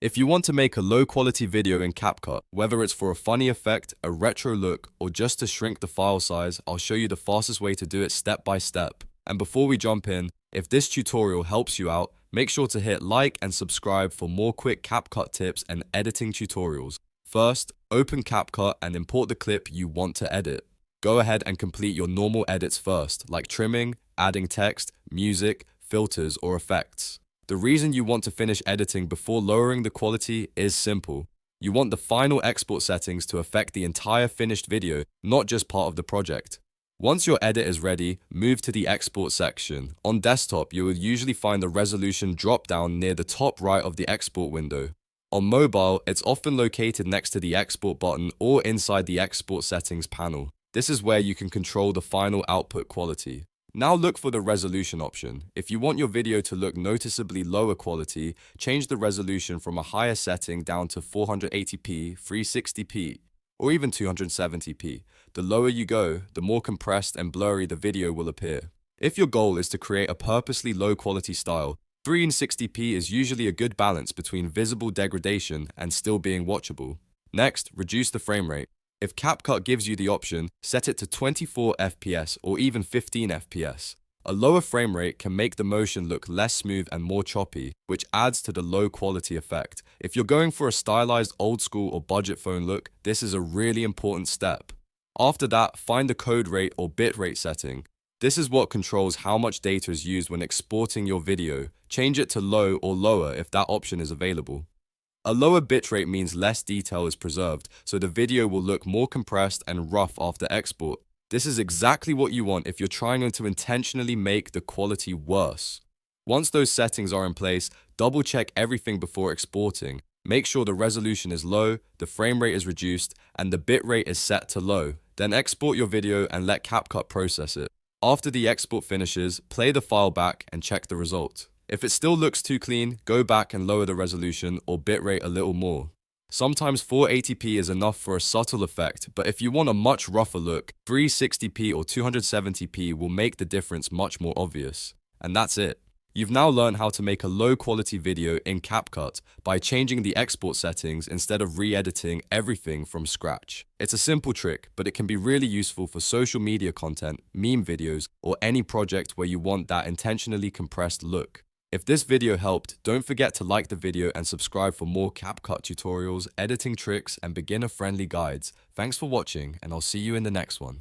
If you want to make a low-quality video in CapCut, whether it's for a funny effect, a retro look, or just to shrink the file size, I'll show you the fastest way to do it step by step. And before we jump in, if this tutorial helps you out, make sure to hit like and subscribe for more quick CapCut tips and editing tutorials. First, open CapCut and import the clip you want to edit. Go ahead and complete your normal edits first, like trimming, adding text, music, filters, or effects. The reason you want to finish editing before lowering the quality is simple. You want the final export settings to affect the entire finished video, not just part of the project. Once your edit is ready, move to the export section. On desktop, you will usually find the resolution drop-down near the top right of the export window. On mobile, it's often located next to the export button or inside the export settings panel. This is where you can control the final output quality. Now look for the resolution option. If you want your video to look noticeably lower quality, change the resolution from a higher setting down to 480p, 360p, or even 270p. The lower you go, the more compressed and blurry the video will appear. If your goal is to create a purposely low quality style, 360p is usually a good balance between visible degradation and still being watchable. Next, reduce the frame rate. If CapCut gives you the option, set it to 24 FPS or even 15 FPS. A lower frame rate can make the motion look less smooth and more choppy, which adds to the low quality effect. If you're going for a stylized old school or budget phone look, this is a really important step. After that, find the code rate or bitrate setting. This is what controls how much data is used when exporting your video. Change it to low or lower if that option is available. A lower bitrate means less detail is preserved, so the video will look more compressed and rough after export. This is exactly what you want if you're trying to intentionally make the quality worse. Once those settings are in place, double check everything before exporting. Make sure the resolution is low, the frame rate is reduced, and the bitrate is set to low. Then export your video and let CapCut process it. After the export finishes, play the file back and check the result. If it still looks too clean, go back and lower the resolution or bitrate a little more. Sometimes 480p is enough for a subtle effect, but if you want a much rougher look, 360p or 270p will make the difference much more obvious. And that's it. You've now learned how to make a low quality video in CapCut by changing the export settings instead of re-editing everything from scratch. It's a simple trick, but it can be really useful for social media content, meme videos, or any project where you want that intentionally compressed look. If this video helped, don't forget to like the video and subscribe for more CapCut tutorials, editing tricks, and beginner-friendly guides. Thanks for watching, and I'll see you in the next one.